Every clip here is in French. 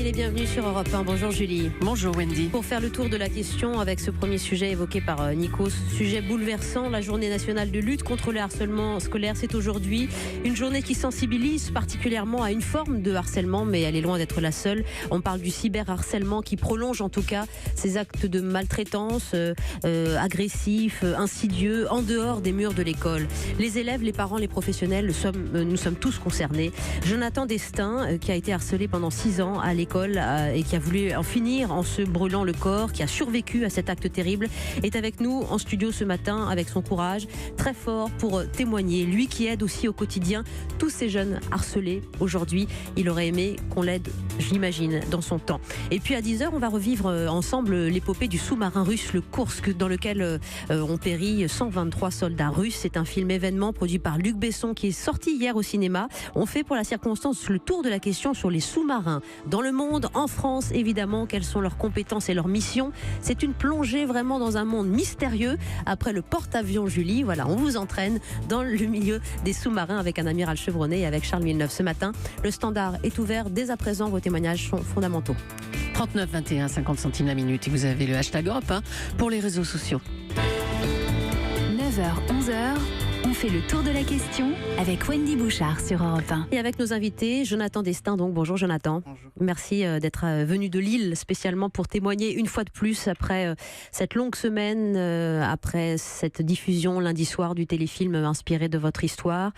les bienvenus sur Europe 1. Bonjour Julie. Bonjour Wendy. Pour faire le tour de la question avec ce premier sujet évoqué par Nikos, sujet bouleversant, la journée nationale de lutte contre le harcèlement scolaire, c'est aujourd'hui une journée qui sensibilise particulièrement à une forme de harcèlement, mais elle est loin d'être la seule. On parle du cyberharcèlement qui prolonge en tout cas ces actes de maltraitance agressifs, insidieux, en dehors des murs de l'école. Les élèves, les parents, les professionnels, nous sommes tous concernés. Jonathan Destin, qui a été harcelé pendant 6 ans à l'école et qui a voulu en finir en se brûlant le corps, qui a survécu à cet acte terrible, est avec nous en studio ce matin avec son courage très fort pour témoigner. Lui qui aide aussi au quotidien tous ces jeunes harcelés aujourd'hui. Il aurait aimé qu'on l'aide, je l'imagine, dans son temps. Et puis à 10h, on va revivre ensemble l'épopée du sous-marin russe, le Kursk, dans lequel ont péri 123 soldats russes. C'est un film événement produit par Luc Besson qui est sorti hier au cinéma. On fait pour la circonstance le tour de la question sur les sous-marins dans le monde, en France évidemment, quelles sont leurs compétences et leurs missions. C'est une plongée vraiment dans un monde mystérieux. Après le porte-avions Julie, voilà, on vous entraîne dans le milieu des sous-marins avec un amiral chevronné et avec Charles Villeneuve ce matin. Le standard est ouvert dès à présent, vos témoignages sont fondamentaux. 39 21 50 centimes la minute et vous avez le hashtag Europe 1 pour les réseaux sociaux. 9h, 11h, on fait le tour de la question avec Wendy Bouchard sur Europe 1. Et avec nos invités, Jonathan Destin, donc bonjour Jonathan. Bonjour. Merci d'être venu de Lille spécialement pour témoigner une fois de plus après cette longue semaine, après cette diffusion lundi soir du téléfilm inspiré de votre histoire,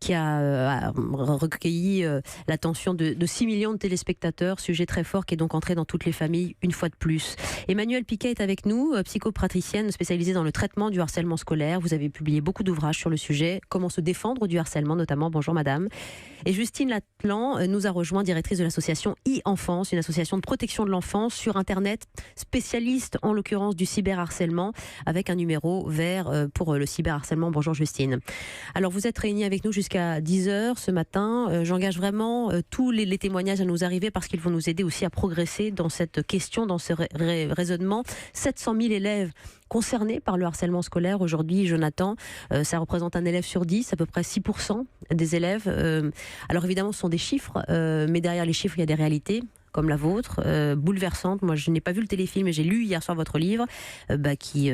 qui a recueilli l'attention de 6 millions de téléspectateurs, sujet très fort qui est donc entré dans toutes les familles une fois de plus. Emmanuelle Piquet est avec nous, psychopraticienne spécialisée dans le traitement du harcèlement scolaire. Vous avez publié beaucoup d'ouvrages sur le sujet, comment se défendre du harcèlement notamment. Bonjour madame. Et Justine Latlan nous a rejoint, directrice de l'association e-Enfance, une association de protection de l'enfance sur internet, spécialiste en l'occurrence du cyberharcèlement, avec un numéro vert pour le cyberharcèlement. Bonjour Justine. Alors vous êtes réunis avec nous jusqu'à 10h ce matin. J'engage vraiment tous les témoignages à nous arriver parce qu'ils vont nous aider aussi à progresser dans cette question, dans ce raisonnement. 700 000 élèves concernés par le harcèlement scolaire aujourd'hui, Jonathan. Ça représente un élève sur 10, à peu près 6% des élèves. Alors évidemment, ce sont des chiffres, mais derrière les chiffres, il y a des réalités comme la vôtre, bouleversante. Moi, je n'ai pas vu le téléfilm, mais j'ai lu hier soir votre livre, qui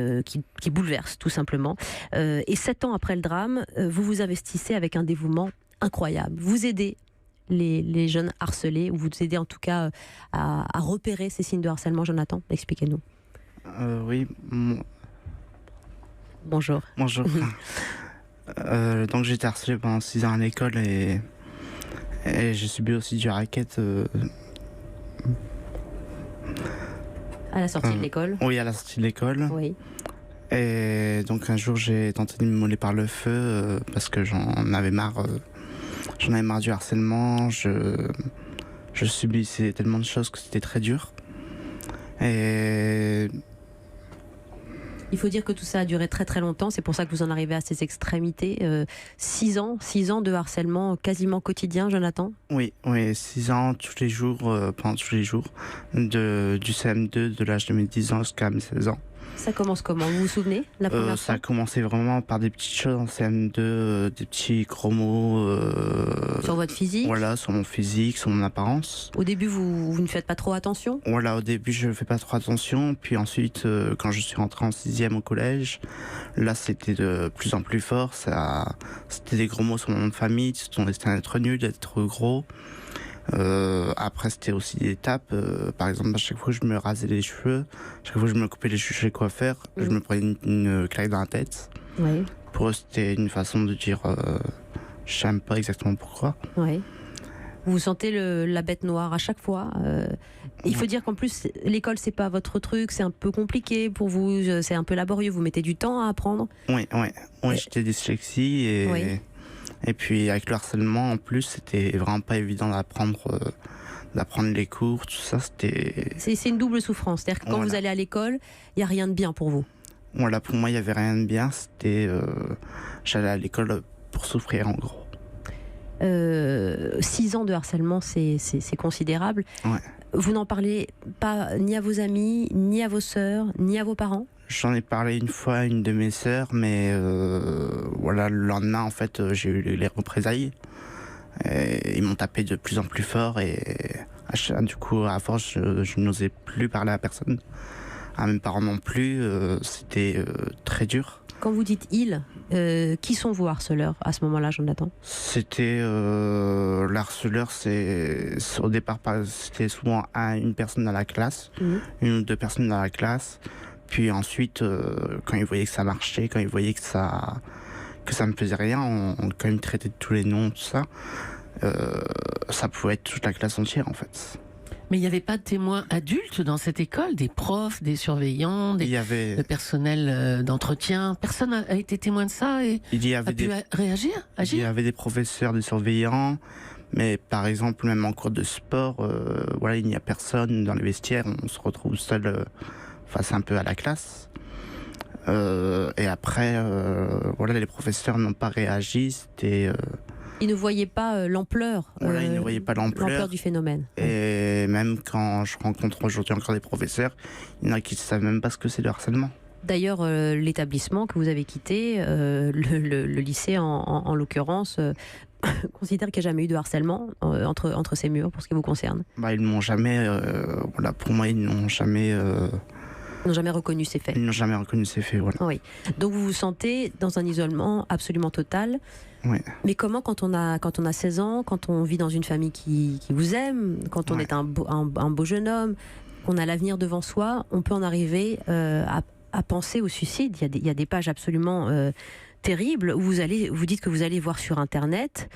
bouleverse tout simplement. Et 7 ans après le drame, vous vous investissez avec un dévouement incroyable. Vous aidez les jeunes harcelés, ou vous aidez en tout cas à repérer ces signes de harcèlement. Jonathan, expliquez-nous. Oui. Bonjour. Bonjour. Donc j'ai été harcelé pendant 6 ans à l'école et j'ai subi aussi du racket. À la sortie de l'école. Oui, à la sortie de l'école. Oui. Et donc un jour j'ai tenté de m'immoler par le feu parce que j'en avais marre du harcèlement. Je subissais tellement de choses que c'était très dur. Et il faut dire que tout ça a duré très très longtemps, c'est pour ça que vous en arrivez à ces extrémités. 6 ans de harcèlement quasiment quotidien, Jonathan. Oui, 6 ans tous les jours, pendant tous les jours, du CM2, de l'âge de mes 10 ans jusqu'à mes 16 ans. Ça commence comment? Vous vous souvenez la première Ça fois? a commencé vraiment par des petites choses en CM2, des petits gros mots. Sur votre physique? Voilà, sur mon physique, sur mon apparence. Au début, vous ne faites pas trop attention? Voilà, au début, je ne fais pas trop attention. Puis ensuite, quand je suis rentré en 6e au collège, là, c'était de plus en plus fort. C'était des gros mots sur mon nom de famille. C'était d'être nul, d'être gros. Après c'était aussi des étapes, par exemple à chaque fois que je me rasais les cheveux, chaque fois que je me coupais les cheveux chez le coiffeur, je me prenais une claque dans la tête. Oui. Pour eux c'était une façon de dire je sais même pas exactement pourquoi. Oui. Vous sentez la bête noire à chaque fois. Il faut dire qu'en plus l'école c'est pas votre truc, c'est un peu compliqué pour vous, c'est un peu laborieux, vous mettez du temps à apprendre. Oui, j'étais dyslexie et... Oui. Et puis avec le harcèlement en plus c'était vraiment pas évident d'apprendre les cours, tout ça c'était... C'est une double souffrance, c'est-à-dire que quand vous allez à l'école, il n'y a rien de bien pour vous. Voilà, pour moi il n'y avait rien de bien, j'allais à l'école pour souffrir en gros. 6 ans de harcèlement c'est considérable. Ouais. Vous n'en parlez pas ni à vos amis, ni à vos sœurs, ni à vos parents? J'en ai parlé une fois à une de mes sœurs, mais voilà, le lendemain, en fait, j'ai eu les représailles. Et ils m'ont tapé de plus en plus fort et Du coup, à force, je n'osais plus parler à personne. À mes parents non plus. C'était très dur. Quand vous dites il, qui sont vos harceleurs à ce moment-là, Jonathan? C'était l'harceleur, au départ, c'était souvent une personne dans la classe, une ou deux personnes dans la classe. Puis ensuite, quand ils voyaient que ça marchait, quand ils voyaient que ça me faisait rien, quand ils me traitaient de tous les noms, tout ça, ça pouvait être toute la classe entière en fait. Mais il n'y avait pas de témoins adultes dans cette école, des profs, des surveillants, le personnel d'entretien. Personne n'a été témoin de ça et a pu réagir, agir. Il y avait des professeurs, des surveillants, mais par exemple, même en cours de sport, il n'y a personne dans les vestiaires, on se retrouve seul face un peu à la classe. Et après, les professeurs n'ont pas réagi, c'était... Ils ne voyaient pas l'ampleur, ils ne voyaient pas l'ampleur du phénomène. Et même quand je rencontre aujourd'hui encore des professeurs, il y en a qui ne savent même pas ce que c'est le harcèlement. D'ailleurs, l'établissement que vous avez quitté, le lycée en l'occurrence, considère qu'il n'y a jamais eu de harcèlement entre ces murs pour ce qui vous concerne. Ils ne m'ont jamais, pour moi, ils n'ont jamais... Ils n'ont jamais reconnu ces faits. Ils n'ont jamais reconnu ces faits, voilà. Oui. Donc vous vous sentez dans un isolement absolument total. Oui. Mais comment, quand on a 16 ans, quand on vit dans une famille qui vous aime, quand on est un beau jeune homme, qu'on a l'avenir devant soi, on peut en arriver à penser au suicide. Il y a des pages absolument terribles où vous dites que vous allez voir sur Internet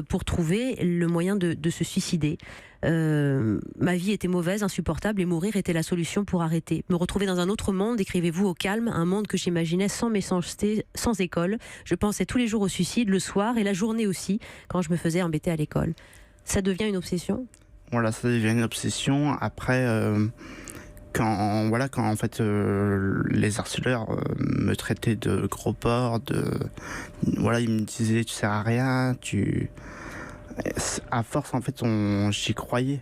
pour trouver le moyen de se suicider. Ma vie était mauvaise, insupportable, et mourir était la solution pour arrêter. Me retrouver dans un autre monde, écrivez-vous, au calme, un monde que j'imaginais sans méchanceté, sans école. Je pensais tous les jours au suicide, le soir et la journée aussi, quand je me faisais embêter à l'école. Ça devient une obsession ? Voilà, ça devient une obsession. Après, quand en fait les harceleurs me traitaient de gros porc, ils me disaient tu sers à rien, à force en fait j'y croyais.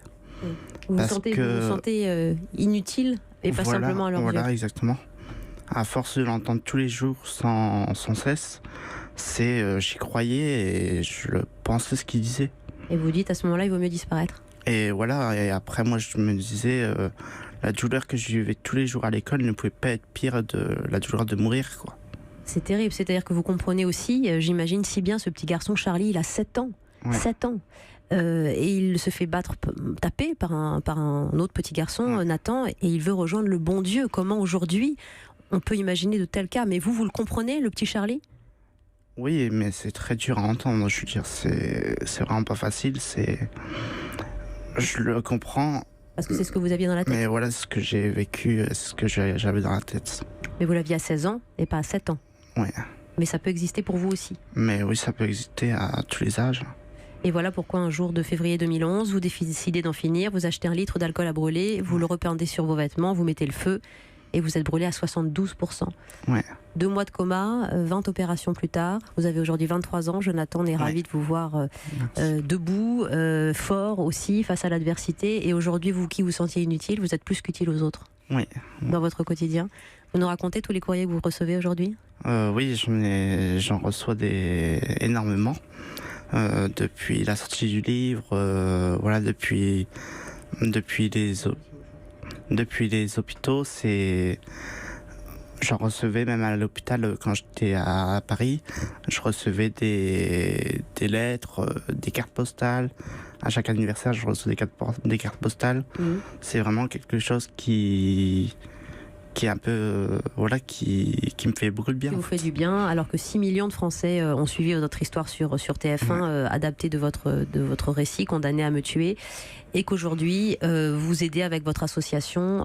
Vous vous sentez inutile et pas simplement à leur yeux. Voilà, exactement. À force de l'entendre tous les jours sans cesse, j'y croyais et je pensais ce qu'ils disaient. Et vous dites à ce moment-là il vaut mieux disparaître. Et voilà, et après moi je me disais la douleur que je vivais tous les jours à l'école ne pouvait pas être pire de la douleur de mourir, quoi. C'est terrible, c'est-à-dire que vous comprenez aussi, j'imagine si bien ce petit garçon Charlie, il a 7 ans. 7 ans. Et il se fait taper par un autre petit garçon, Nathan, et il veut rejoindre le bon Dieu. Comment aujourd'hui on peut imaginer de tels cas? Mais vous le comprenez, le petit Charlie? Oui, mais c'est très dur à entendre. Je veux dire, c'est vraiment pas facile. Je le comprends. Parce que c'est ce que vous aviez dans la tête. Mais voilà, ce que j'ai vécu, c'est ce que j'avais dans la tête. Mais vous l'aviez à 16 ans et pas à 7 ans. Oui. Mais ça peut exister pour vous aussi. Mais oui, ça peut exister à tous les âges. Et voilà pourquoi un jour de février 2011, vous décidez d'en finir, vous achetez un litre d'alcool à brûler, vous le repeindez sur vos vêtements, vous mettez le feu et vous êtes brûlé à 72%. Ouais. 2 mois de coma, 20 opérations plus tard. Vous avez aujourd'hui 23 ans. Jonathan, on est ravi de vous voir debout, fort aussi, face à l'adversité. Et aujourd'hui, vous qui vous sentiez inutile, vous êtes plus qu'utile aux autres. Oui. Dans votre quotidien. Vous nous racontez tous les courriers que vous recevez aujourd'hui ? Oui, j'en reçois énormément. Depuis la sortie du livre, depuis les hôpitaux, j'en recevais même à l'hôpital quand j'étais à Paris. Je recevais des lettres, des cartes postales. À chaque anniversaire, je reçois des cartes postales. C'est vraiment quelque chose qui est un peu qui me fait beaucoup de bien. Qui vous fait du bien, alors que 6 millions de Français ont suivi votre histoire sur TF1, adaptée de votre récit, Condamné à me tuer, et qu'aujourd'hui vous aidez avec votre association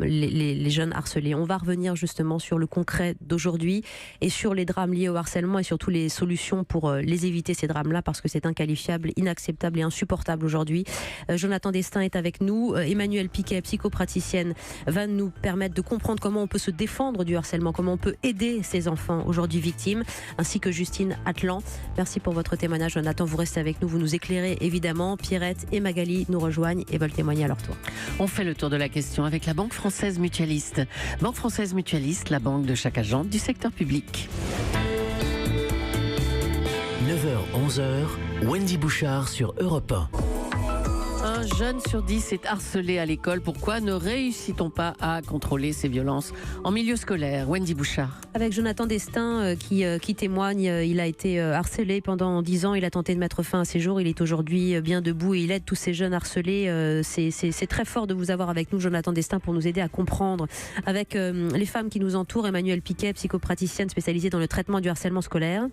les jeunes harcelés. On va revenir justement sur le concret d'aujourd'hui et sur les drames liés au harcèlement et surtout les solutions pour les éviter, ces drames-là, parce que c'est inqualifiable, inacceptable et insupportable aujourd'hui. Jonathan Destin est avec nous. Emmanuelle Piquet, psychopraticienne, va nous permettre de comprendre comment on peut se défendre du harcèlement, comment on peut aider ces enfants aujourd'hui victimes, ainsi que Justine Atlan. Merci pour votre témoignage, Jonathan. Vous restez avec nous, vous nous éclairez évidemment. Pierrette et Magali nous rejoignent et veulent témoigner à leur tour. On fait le tour de la question avec la Banque Française Mutualiste. Banque Française Mutualiste, la banque de chaque agent du secteur public. 9h-11h, Wendy Bouchard sur Europe 1. Un jeune sur 10 est harcelé à l'école. Pourquoi ne réussit-on pas à contrôler ces violences en milieu scolaire? Wendy Bouchard. Avec Jonathan Destin qui témoigne, il a été harcelé pendant 10 ans, il a tenté de mettre fin à ses jours, il est aujourd'hui bien debout et il aide tous ces jeunes harcelés. C'est très fort de vous avoir avec nous, Jonathan Destin, pour nous aider à comprendre. Avec les femmes qui nous entourent, Emmanuelle Piquet, psychopraticienne spécialisée dans le traitement du harcèlement scolaire.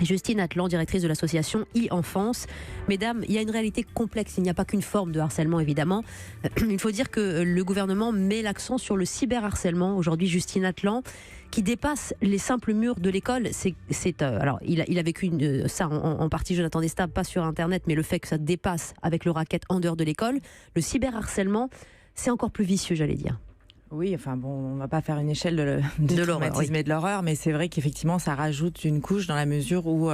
Et Justine Atlan, directrice de l'association e-Enfance. Mesdames, il y a une réalité complexe, il n'y a pas qu'une forme de harcèlement évidemment. Il faut dire que le gouvernement met l'accent sur le cyberharcèlement. Aujourd'hui, Justine Atlan, qui dépasse les simples murs de l'école. Alors, il a vécu ça en partie, Jonathan Destin, pas sur Internet, mais le fait que ça dépasse avec le racket en dehors de l'école. Le cyberharcèlement, c'est encore plus vicieux, j'allais dire. Oui, enfin bon, on va pas faire une échelle de traumatisme et de l'horreur, mais c'est vrai qu'effectivement, ça rajoute une couche dans la mesure où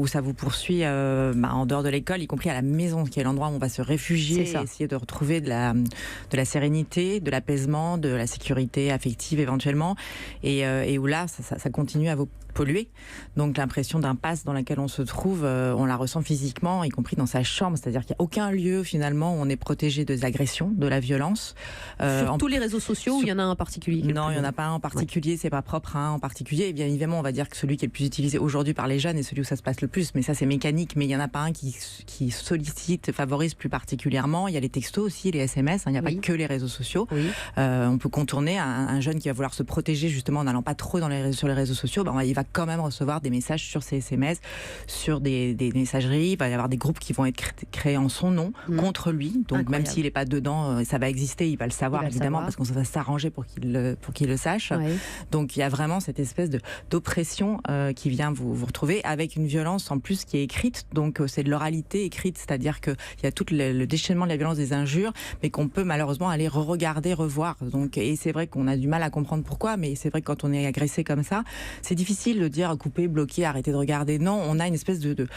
ça vous poursuit en dehors de l'école, y compris à la maison, qui est l'endroit où on va se réfugier, et essayer de retrouver de la sérénité, de l'apaisement, de la sécurité affective éventuellement, et où là, ça continue à vous polluer. Donc l'impression d'impasse dans laquelle on se trouve, on la ressent physiquement, y compris dans sa chambre. C'est-à-dire qu'il n'y a aucun lieu finalement où on est protégé des agressions, de la violence. Sur tous les réseaux sociaux, il y en a un en particulier? Non, il n'y en a pas un en particulier, c'est pas propre à un en particulier. Et bien évidemment, on va dire que celui qui est le plus utilisé aujourd'hui par les jeunes est celui où ça se passe le plus. Mais ça, c'est mécanique. Mais il n'y en a pas un qui sollicite, favorise plus particulièrement. Il y a les textos aussi, les SMS. Il n'y a pas que les réseaux sociaux. Oui. On peut contourner un jeune qui va vouloir se protéger justement en n'allant pas trop sur les réseaux sociaux. Il va quand même recevoir des messages sur ses SMS, sur des messageries. Il va y avoir des groupes qui vont être créés en son nom contre lui. Donc incroyable. Même s'il n'est pas dedans, ça va exister. Il va le savoir évidemment parce qu'on va s'arranger pour qu'il le sache. Ouais. Donc il y a vraiment cette espèce d'oppression qui vient vous retrouver avec une violence en plus qui est écrite. Donc c'est de l'oralité écrite, c'est-à-dire qu'il y a tout le déchaînement de la violence des injures, mais qu'on peut malheureusement aller regarder, revoir. Donc, et c'est vrai qu'on a du mal à comprendre pourquoi, mais c'est vrai que quand on est agressé comme ça, c'est difficile de dire couper, bloquer, arrêter de regarder. Non, on a une espèce de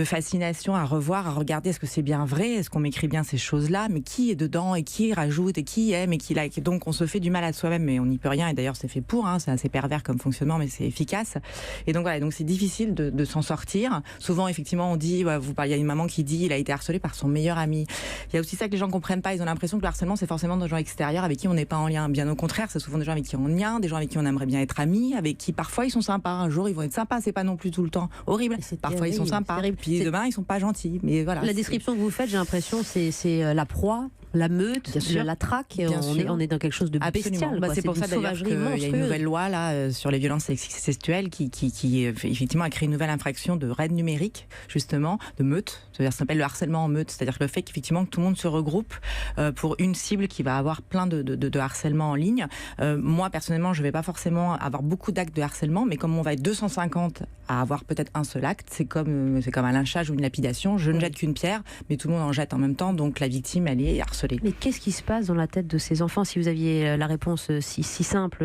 fascination à revoir, à regarder est-ce que c'est bien vrai, est-ce qu'on m'écrit bien ces choses-là, mais qui est dedans et qui rajoute et qui aime et qui like. Donc on se fait du mal à soi-même, mais on n'y peut rien. Et d'ailleurs c'est fait pour, c'est assez pervers comme fonctionnement, mais c'est efficace. Et donc voilà, donc c'est difficile de s'en sortir. Souvent effectivement on dit, il y a une maman qui dit il a été harcelé par son meilleur ami. Il y a aussi ça que les gens comprennent pas. Ils ont l'impression que le harcèlement c'est forcément des gens extérieurs avec qui on n'est pas en lien. Bien au contraire, c'est souvent des gens avec qui on est en lien, des gens avec qui on aimerait bien être amis, avec qui parfois ils sont sympas. Un jour ils vont être sympas, c'est pas non plus tout le temps horrible. Parfois ils sont sympas, puis demain ils sont pas gentils. Mais voilà. La description que vous faites, j'ai l'impression, c'est la proie, la meute, la traque. On est dans quelque chose de bestial. C'est pour ça d'ailleurs qu'il y a une nouvelle loi là sur les violences sexuelles qui effectivement a créé une nouvelle infraction de raid numérique, justement, de meute. C'est-à-dire ça s'appelle le harcèlement en meute. C'est-à-dire le fait qu'effectivement que tout le monde se regroupe pour une cible qui va avoir plein de harcèlement en ligne. Moi personnellement, je vais pas forcément avoir beaucoup d'actes de harcèlement, mais comme on va être 250 à avoir peut-être un seul acte, c'est comme un lynchage ou une lapidation. Je ne jette qu'une pierre, mais tout le monde en jette en même temps, donc la victime elle est harcelée. Mais qu'est-ce qui se passe dans la tête de ces enfants? Si vous aviez la réponse si simple,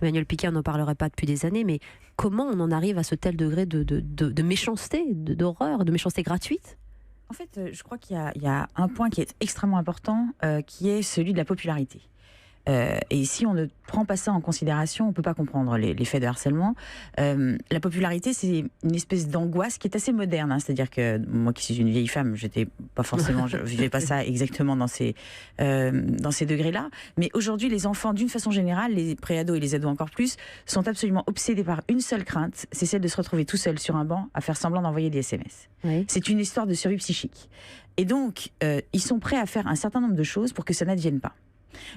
Emmanuelle Piquet, on n'en parlerait pas depuis des années, mais comment on en arrive à ce tel degré de méchanceté, d'horreur, de méchanceté gratuite? En fait, je crois qu'il y a un point qui est extrêmement important, qui est celui de la popularité. Et si on ne prend pas ça en considération, on ne peut pas comprendre les faits de harcèlement. La popularité, c'est une espèce d'angoisse qui est assez moderne. C'est-à-dire que moi qui suis une vieille femme, j'étais pas forcément, je vivais pas ça exactement dans ces degrés-là. Mais aujourd'hui, les enfants, d'une façon générale, les préados et les ados encore plus, sont absolument obsédés par une seule crainte, c'est celle de se retrouver tout seul sur un banc à faire semblant d'envoyer des SMS. Oui. C'est une histoire de survie psychique. Et donc, ils sont prêts à faire un certain nombre de choses pour que ça n'advienne pas.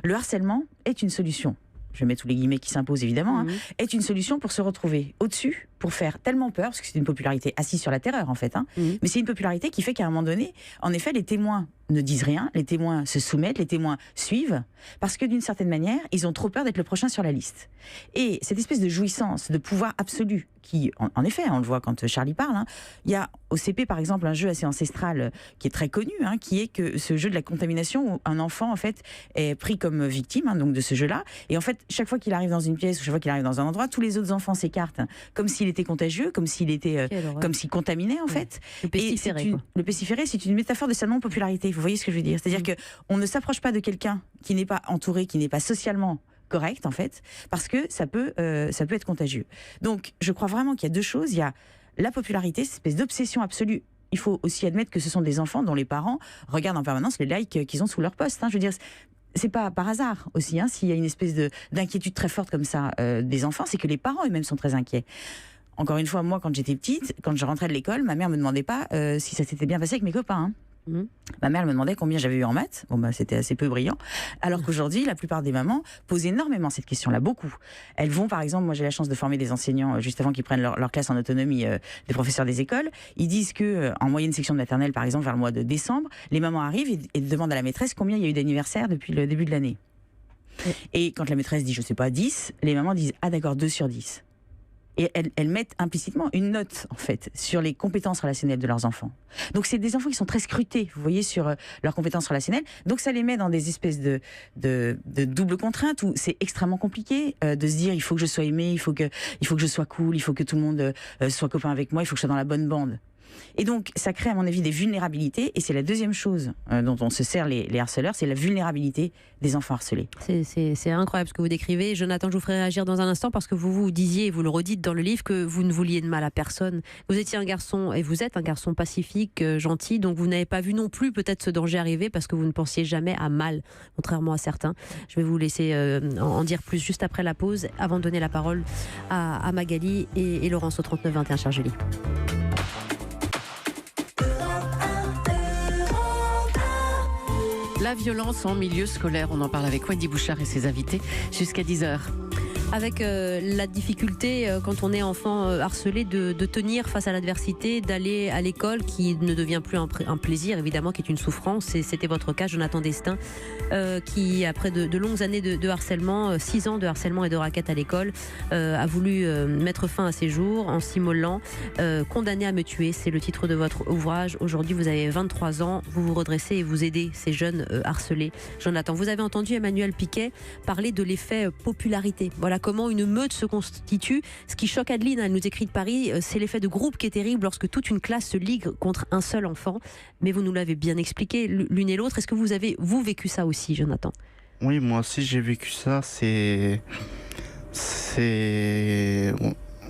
Le harcèlement est une solution, je mets tous les guillemets qui s'imposent évidemment, est une solution pour se retrouver au-dessus, pour faire tellement peur, parce que c'est une popularité assise sur la terreur en fait, mais c'est une popularité qui fait qu'à un moment donné, en effet, les témoins ne disent rien, les témoins se soumettent, les témoins suivent, parce que d'une certaine manière, ils ont trop peur d'être le prochain sur la liste. Et cette espèce de jouissance, de pouvoir absolu, qui, en effet, on le voit quand Charlie parle, il y a au CP par exemple un jeu assez ancestral qui est très connu, qui est que ce jeu de la contamination où un enfant en fait est pris comme victime donc de ce jeu-là, et en fait chaque fois qu'il arrive dans une pièce ou chaque fois qu'il arrive dans un endroit, tous les autres enfants s'écartent comme s'il était contagieux, comme s'il était, comme s'il contaminait en fait. Le pestiféré. Le pestiféré, c'est une métaphore de sa non-popularité. Vous voyez ce que je veux dire? C'est-à-dire que on ne s'approche pas de quelqu'un qui n'est pas entouré, qui n'est pas socialement correct en fait, parce que ça peut être contagieux. Donc je crois vraiment qu'il y a deux choses. Il y a la popularité, cette espèce d'obsession absolue il faut aussi admettre que ce sont des enfants dont les parents regardent en permanence les likes qu'ils ont sous leur poste. Je veux dire, c'est pas par hasard aussi, s'il y a une espèce d'inquiétude très forte comme ça des enfants, c'est que les parents eux-mêmes sont très inquiets. Encore une fois, moi, quand j'étais petite, quand je rentrais de l'école, ma mère me demandait pas si ça s'était bien passé avec mes copains. Ma mère me demandait combien j'avais eu en maths. C'était assez peu brillant. Alors qu'aujourd'hui, la plupart des mamans posent énormément cette question-là, beaucoup. Elles vont, par exemple, moi j'ai la chance de former des enseignants juste avant qu'ils prennent leur classe en autonomie, des professeurs des écoles. Ils disent que en moyenne section de maternelle, par exemple, vers le mois de décembre, les mamans arrivent et demandent à la maîtresse combien il y a eu d'anniversaires depuis le début de l'année. Et quand la maîtresse dit, je sais pas, 10, les mamans disent, ah d'accord, 2 sur 10. Et elles mettent implicitement une note, en fait, sur les compétences relationnelles de leurs enfants. Donc, c'est des enfants qui sont très scrutés, vous voyez, sur leurs compétences relationnelles. Donc, ça les met dans des espèces de double contrainte où c'est extrêmement compliqué de se dire, il faut que je sois aimé, il faut que je sois cool, il faut que tout le monde soit copain avec moi, il faut que je sois dans la bonne bande. Et donc, ça crée, à mon avis, des vulnérabilités. Et c'est la deuxième chose dont on se sert les harceleurs, c'est la vulnérabilité des enfants harcelés. C'est incroyable ce que vous décrivez. Jonathan, je vous ferai réagir dans un instant parce que vous disiez, et vous le redites dans le livre, que vous ne vouliez de mal à personne. Vous étiez un garçon, et vous êtes un garçon pacifique, gentil, donc vous n'avez pas vu non plus peut-être ce danger arriver parce que vous ne pensiez jamais à mal, contrairement à certains. Je vais vous laisser en dire plus juste après la pause, avant de donner la parole à Magali et Laurence au 39 21, chère Julie. La violence en milieu scolaire, on en parle avec Wendy Bouchard et ses invités jusqu'à 10h. Avec la difficulté, quand on est enfant harcelé, de tenir face à l'adversité, d'aller à l'école, qui ne devient plus un plaisir, évidemment, qui est une souffrance. Et c'était votre cas, Jonathan Destin, qui, après de longues années de harcèlement, 6 ans de harcèlement et de raquettes à l'école, a voulu mettre fin à ses jours en s'immolant. Condamné à me tuer, c'est le titre de votre ouvrage. Aujourd'hui, vous avez 23 ans, vous vous redressez et vous aidez ces jeunes harcelés. Jonathan, vous avez entendu Emmanuel Piquet parler de l'effet popularité. Voilà comment une meute se constitue. Ce qui choque Adeline, elle nous écrit de Paris, c'est l'effet de groupe qui est terrible lorsque toute une classe se ligue contre un seul enfant. Mais vous nous l'avez bien expliqué, l'une et l'autre. Est-ce que vous avez, vécu ça aussi, Jonathan ? Oui, moi aussi j'ai vécu ça.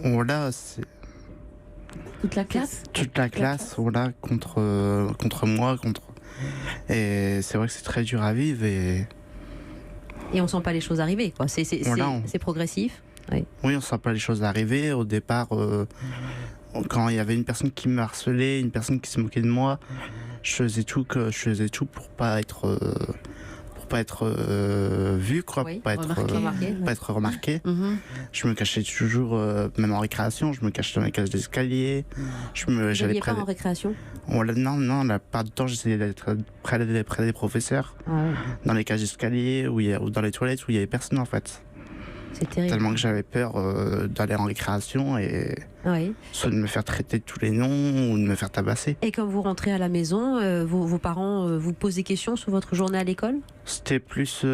Voilà, c'est... Toute la classe ? Toute la classe, voilà, contre moi, Et c'est vrai que c'est très dur à vivre Et on sent pas les choses arriver, quoi. C'est progressif. Oui, on sent pas les choses arriver. Au départ, quand il y avait une personne qui me harcelait, une personne qui se moquait de moi, je faisais tout pour pas être vu, quoi, oui, pas être remarqué. Je me cachais toujours, même en récréation, je me cachais dans les cages d'escalier. J'allais pas en récréation ? Non, la plupart du temps, j'essayais d'être près des professeurs, dans les cages d'escalier ou dans les toilettes où il y avait personne en fait. C'est terrible. Tellement que j'avais peur d'aller en récréation et soit de me faire traiter de tous les noms ou de me faire tabasser. Et quand vous rentrez à la maison, vos parents vous posent des questions sur votre journée à l'école ? C'était plus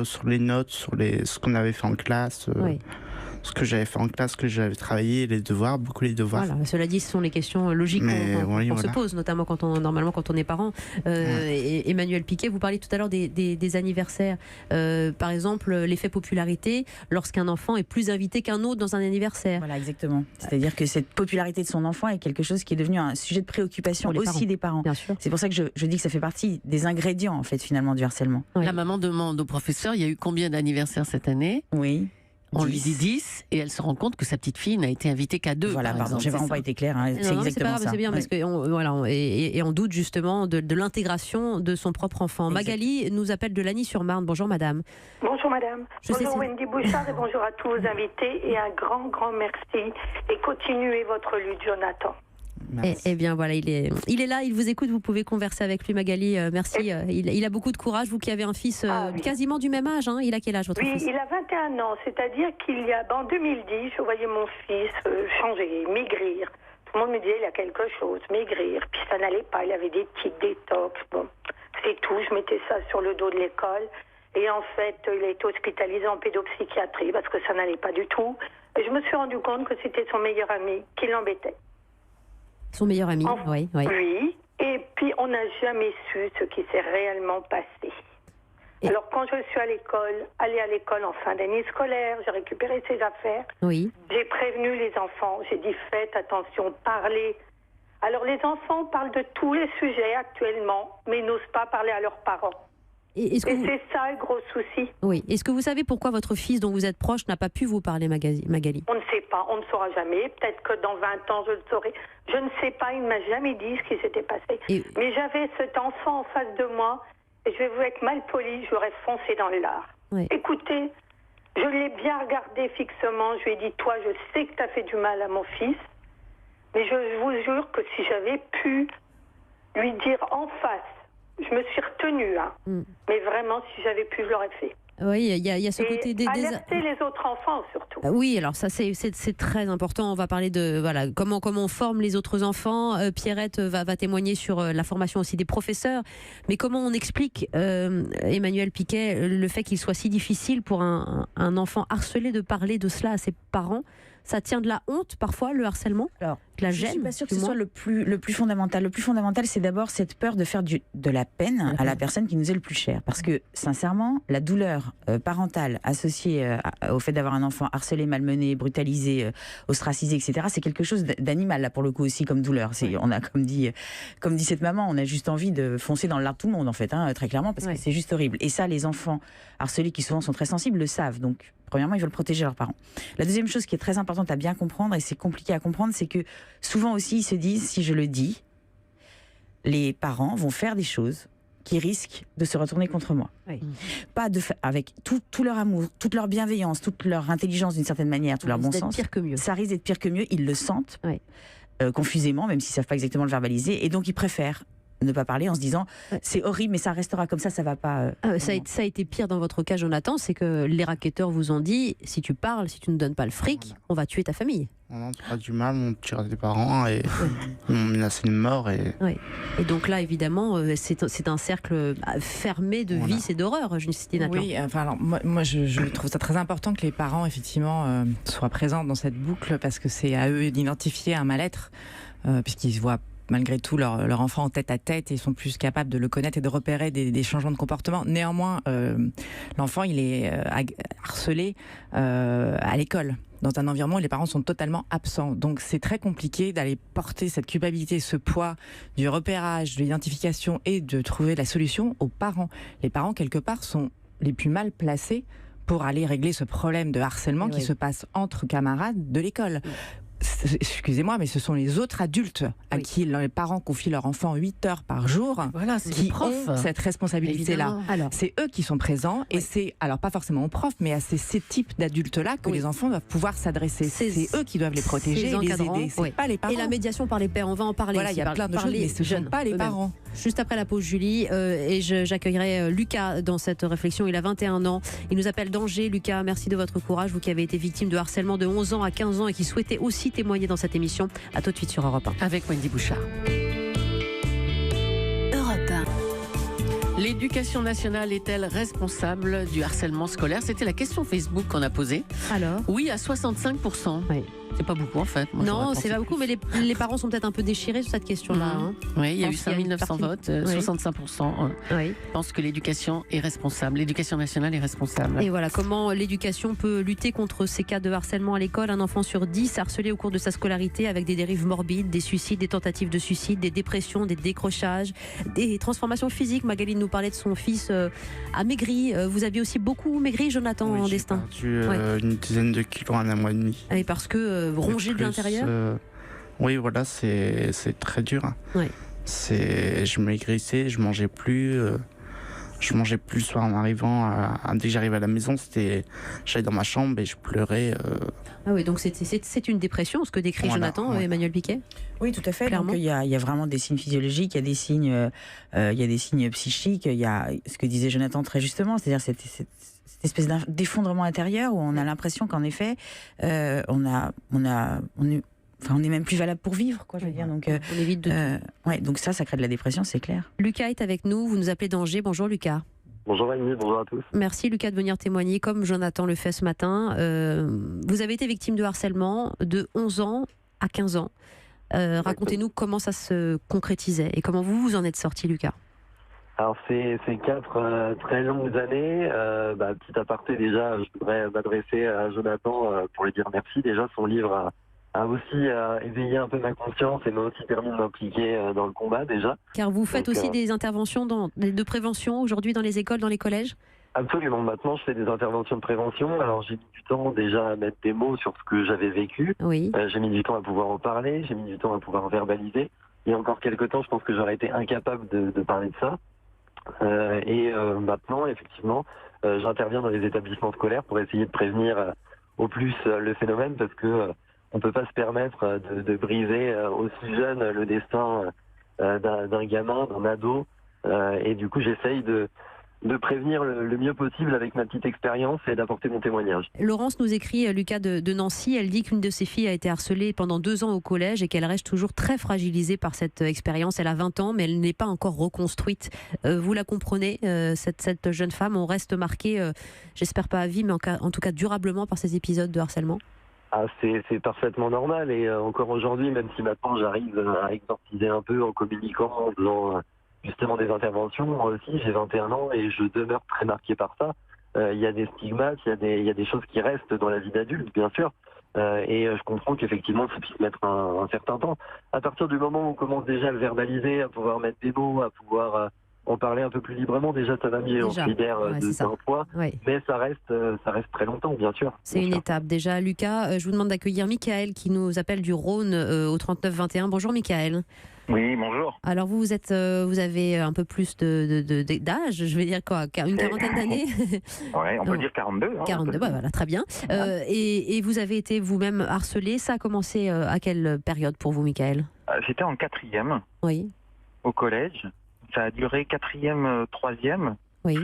sur les notes, sur ce qu'on avait fait en classe. Ce que j'avais fait en classe, ce que j'avais travaillé, beaucoup les devoirs. Voilà, cela dit, ce sont les questions logiques qu'on se pose, notamment quand on est parent. Et Emmanuel Piquet, vous parliez tout à l'heure des anniversaires. Par exemple, l'effet popularité, lorsqu'un enfant est plus invité qu'un autre dans un anniversaire. Voilà, exactement. C'est-à-dire que cette popularité de son enfant est quelque chose qui est devenu un sujet de préoccupation aussi des parents. Bien sûr. C'est pour ça que je dis que ça fait partie des ingrédients, en fait, finalement, du harcèlement. La maman demande au professeur, il y a eu combien d'anniversaires cette année ? Oui. On lui dit 10 et elle se rend compte que sa petite fille n'a été invitée qu'à 2. Voilà, pardon, j'ai vraiment pas été claire. C'est exactement ça. C'est bien parce et on doute justement de l'intégration de son propre enfant. Exact. Magali nous appelle de Lagny-sur-Marne. Bonjour madame. Bonjour madame. Bonjour Wendy Bouchard et bonjour à tous vos invités et un grand merci et continuez votre lutte, Jonathan. Eh bien voilà, il est là, il vous écoute, vous pouvez converser avec lui, Magali. Merci. Il a beaucoup de courage, vous qui avez un fils quasiment du même age. Il a quel âge votre fils ? Oui, il a 21 ans, c'est-à-dire en 2010, je voyais mon fils changer, maigrir. Tout le monde me disait il a quelque chose, maigrir. Puis ça n'allait pas, il avait des tics, des tocs. Bon, c'est tout, je mettais ça sur le dos de l'école. Et en fait, il a été hospitalisé en pédopsychiatrie parce que ça n'allait pas du tout. Et je me suis rendu compte que c'était son meilleur ami qui l'embêtait. Son meilleur ami, oui. Oui, et puis on n'a jamais su ce qui s'est réellement passé. Alors quand je suis allée à l'école en fin d'année scolaire, j'ai récupéré ses affaires. Oui. J'ai prévenu les enfants, j'ai dit faites attention, parlez Alors les enfants parlent de tous les sujets actuellement, mais n'osent pas parler à leurs parents. Et c'est ça le gros souci. Oui. Est-ce que vous savez pourquoi votre fils, dont vous êtes proche, n'a pas pu vous parler, Magali? On ne sait pas, on ne saura jamais. Peut-être que dans 20 ans, je le saurai. Je ne sais pas, il ne m'a jamais dit ce qui s'était passé. Mais j'avais cet enfant en face de moi, et je vais vous être mal poli, j'aurais foncé dans le lard. Oui. Écoutez, je l'ai bien regardé fixement, je lui ai dit, toi, je sais que tu as fait du mal à mon fils, mais je vous jure que si j'avais pu lui dire en face, je me suis retenue, hein. Mais vraiment, si j'avais pu, je l'aurais fait. Oui, il y a ce côté des alerter les autres enfants surtout. Oui, alors ça c'est très important. On va parler de comment on forme les autres enfants. Pierrette va témoigner sur la formation aussi des professeurs. Mais comment on explique, Emmanuel Piquet, le fait qu'il soit si difficile pour un enfant harcelé de parler de cela à ses parents? Ça tient de la honte parfois, le harcèlement? Alors, la gêne? Je ne suis pas sûre que ce soit le plus fondamental. Le plus fondamental, c'est d'abord cette peur de faire de la peine à la personne qui nous est le plus chère. Parce que, sincèrement, la douleur parentale associée au fait d'avoir un enfant harcelé, malmené, brutalisé, ostracisé, etc., c'est quelque chose d'animal, là, pour le coup, aussi, comme douleur. On a, comme dit cette maman, on a juste envie de foncer dans le lard de tout le monde, en fait, hein, très clairement, parce que c'est juste horrible. Et ça, les enfants harcelés, qui souvent sont très sensibles, le savent. Donc, premièrement, ils veulent protéger leurs parents. La deuxième chose qui est très importante à bien comprendre, et c'est compliqué à comprendre, c'est que souvent aussi, ils se disent, si je le dis, les parents vont faire des choses qui risquent de se retourner contre moi. Oui. Pas avec tout leur amour, toute leur bienveillance, toute leur intelligence d'une certaine manière, tout leur bon sens. Pire que mieux. Ça risque d'être pire que mieux, ils le sentent, confusément, même s'ils ne savent pas exactement le verbaliser, et donc ils préfèrent ne pas parler en se disant c'est horrible mais ça restera comme ça va pas. Ça a été pire dans votre cas, Jonathan, c'est que les racketteurs vous ont dit si tu parles, si tu ne donnes pas le fric, on va tuer ta famille. On fera du mal, on tuera tes parents et on menacé de mort. Et donc là, évidemment, c'est un cercle fermé de vices et d'horreur, Justine Atlan. Oui, enfin, alors, moi je trouve ça très important que les parents, effectivement, soient présents dans cette boucle parce que c'est à eux d'identifier un mal-être, puisqu'ils se voient malgré tout leur enfant en tête à tête et ils sont plus capables de le connaître et de repérer des changements de comportement. Néanmoins, l'enfant, il est harcelé à l'école, dans un environnement où les parents sont totalement absents. Donc c'est très compliqué d'aller porter cette culpabilité, ce poids du repérage, de l'identification et de trouver la solution aux parents. Les parents, quelque part, sont les plus mal placés pour aller régler ce problème de harcèlement qui se passe entre camarades de l'école. Excusez-moi, mais ce sont les autres adultes à qui les parents confient leur enfant 8 heures par jour qui ont cette responsabilité-là. C'est eux qui sont présents et c'est, alors pas forcément aux profs, mais à ces types d'adultes-là que les enfants doivent pouvoir s'adresser. C'est eux qui doivent les protéger et les aider, c'est pas les parents. Et la médiation par les pères, on va en parler. Voilà, il y a plein de choses, mais ce ne sont pas les parents. Juste après la pause, Julie, et j'accueillerai Lucas dans cette réflexion. Il a 21 ans. Il nous appelle d'Angers. Lucas, merci de votre courage. Vous qui avez été victime de harcèlement de 11 ans à 15 ans et qui souhaitait aussi témoigner dans cette émission. À tout de suite sur Europe 1. Avec Wendy Bouchard. Europe 1. L'éducation nationale est-elle responsable du harcèlement scolaire? C'était la question Facebook qu'on a posée. Alors? Oui, à 65%. Oui. C'est pas beaucoup en fait. Non, c'est pas beaucoup, mais les parents sont peut-être un peu déchirés sur cette question-là. Hein. Oui, il y a eu 5900 votes, 65% pensent que l'éducation est responsable. L'éducation nationale est responsable. Et voilà, comment l'éducation peut lutter contre ces cas de harcèlement à l'école? Un enfant sur 10 harcelé au cours de sa scolarité avec des dérives morbides, des suicides, des tentatives de suicide, des dépressions, des décrochages, des transformations physiques. Magali nous parlait de son fils amaigri. Vous aviez aussi beaucoup maigri, Jonathan, en destin. J'ai perdu une dizaine de kilos en un mois et demi. Et parce que rongé de l'intérieur. Oui, voilà, c'est très dur. Ouais. Je maigrissais, je mangeais plus. Je mangeais plus le soir en arrivant. Dès que j'arrivais à la maison, j'allais dans ma chambre et je pleurais. Ah oui, donc c'est une dépression, ce que décrit Jonathan, Emmanuel Piquet. Oui, tout à fait. Donc, il y a vraiment des signes physiologiques, il y a des signes psychiques, il y a ce que disait Jonathan très justement, c'est-à-dire cette espèce d'effondrement intérieur où on a l'impression qu'en effet, on est même plus valable pour vivre, quoi, je veux dire. Donc, on évite de tout. Donc ça crée de la dépression, c'est clair. Lucas est avec nous, vous nous appelez d'Angers. Bonjour Lucas. Bonjour Annie, bonjour à tous. Merci Lucas de venir témoigner, comme Jonathan le fait ce matin. Vous avez été victime de harcèlement de 11 ans à 15 ans. Racontez-nous comment ça se concrétisait et comment vous en êtes sorti, Lucas. Alors c'est 4 très longues années. Petit aparté déjà, je voudrais m'adresser à Jonathan pour lui dire merci. Déjà son livre aussi éveillé un peu ma conscience et m'a aussi permis de m'impliquer dans le combat déjà. Car vous faites aussi des interventions de prévention aujourd'hui dans les écoles, dans les collèges ? Absolument. Maintenant, je fais des interventions de prévention. Alors, j'ai mis du temps déjà à mettre des mots sur ce que j'avais vécu. Oui. J'ai mis du temps à pouvoir en parler. J'ai mis du temps à pouvoir verbaliser. Il y a encore quelques temps, je pense que j'aurais été incapable de parler de ça. Maintenant, effectivement, j'interviens dans les établissements scolaires pour essayer de prévenir au plus le phénomène, parce que on peut pas se permettre de briser aussi jeune le destin d'un gamin, d'un ado. Et du coup, j'essaye de prévenir le mieux possible avec ma petite expérience et d'apporter mon témoignage. Laurence nous écrit, Lucas de Nancy, elle dit qu'une de ses filles a été harcelée pendant 2 ans au collège et qu'elle reste toujours très fragilisée par cette expérience. Elle a 20 ans, mais elle n'est pas encore reconstruite. Vous la comprenez, cette jeune femme, on reste marqué, j'espère pas à vie, mais en tout cas durablement par ces épisodes de harcèlement. C'est parfaitement normal, et encore aujourd'hui, même si maintenant j'arrive à exorciser un peu en communiquant, en faisant justement des interventions, moi aussi j'ai 21 ans et je demeure très marqué par ça. Il y a des stigmates, il y a des choses qui restent dans la vie d'adulte, bien sûr, et je comprends qu'effectivement ça puisse mettre un certain temps. À partir du moment où on commence déjà à le verbaliser, à pouvoir mettre des mots, à pouvoir en parler un peu plus librement, déjà ça va mieux, on se libère d'un poids, mais ça reste très longtemps, bien sûr. C'est une étape déjà. Lucas, je vous demande d'accueillir Michael qui nous appelle du Rhône au 3921. Bonjour Michael. Oui, bonjour. Alors vous avez un peu plus d'âge, je vais dire quoi, une quarantaine d'années. Oui, on peut dire 42. 42, voilà, très bien. Et vous avez été vous-même harcelé. Ça a commencé à quelle période pour vous, Michael ? J'étais en 4e, oui, au collège. Ça a duré 4e, 3e. Oui.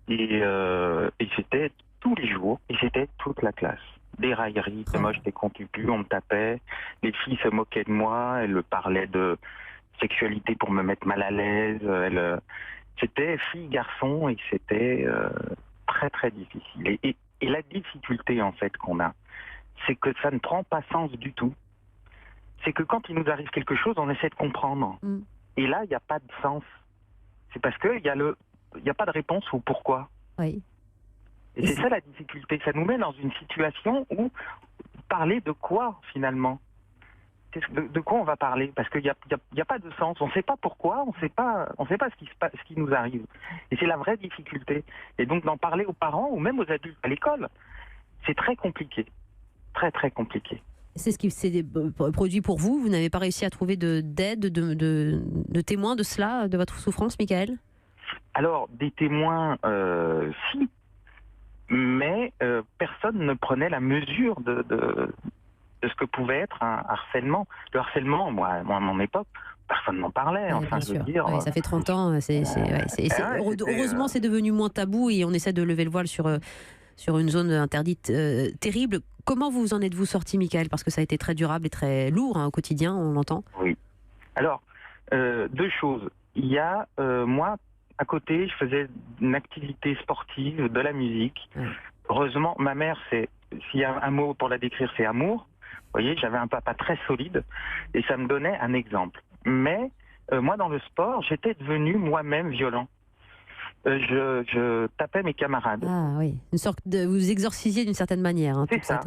Et c'était tous les jours, et c'était toute la classe. Des railleries, moi j'étais contupu, on me tapait, les filles se moquaient de moi, elles parlaient de sexualité pour me mettre mal à l'aise, c'était fille-garçon et c'était très très difficile. Et la difficulté en fait qu'on a, c'est que ça ne prend pas sens du tout. C'est que quand il nous arrive quelque chose, on essaie de comprendre. Et là, il n'y a pas de sens. C'est parce qu'il n'y a pas de réponse au pourquoi. Oui. Et c'est ça la difficulté. Ça nous met dans une situation où parler de quoi finalement ? De quoi on va parler ? Parce qu'il n'y a pas de sens. On ne sait pas pourquoi, on ne sait pas ce qui nous arrive. Et c'est la vraie difficulté. Et donc d'en parler aux parents ou même aux adultes à l'école, c'est très compliqué. Très très compliqué. C'est ce qui s'est produit pour vous ? Vous n'avez pas réussi à trouver d'aide, de témoins de cela, de votre souffrance, Michael ? Alors, des témoins, si. Mais personne ne prenait la mesure de ce que pouvait être un harcèlement. Le harcèlement, moi à mon époque, personne n'en parlait. Oui, enfin, je veux dire. Oui, ça fait 30 ans. Heureusement, c'est devenu moins tabou et on essaie de lever le voile sur une zone interdite terrible. Comment vous en êtes-vous sorti, Michael ? Parce que ça a été très durable et très lourd au quotidien, on l'entend. Oui. Alors, 2 choses. Il y a, moi, à côté, je faisais une activité sportive, de la musique. Heureusement, ma mère, s'il y a un mot pour la décrire, c'est amour. Vous voyez, j'avais un papa très solide et ça me donnait un exemple. Mais moi, dans le sport, j'étais devenu moi-même violent. Je tapais mes camarades. Ah oui, une sorte vous exorcisiez d'une certaine manière. C'est ça.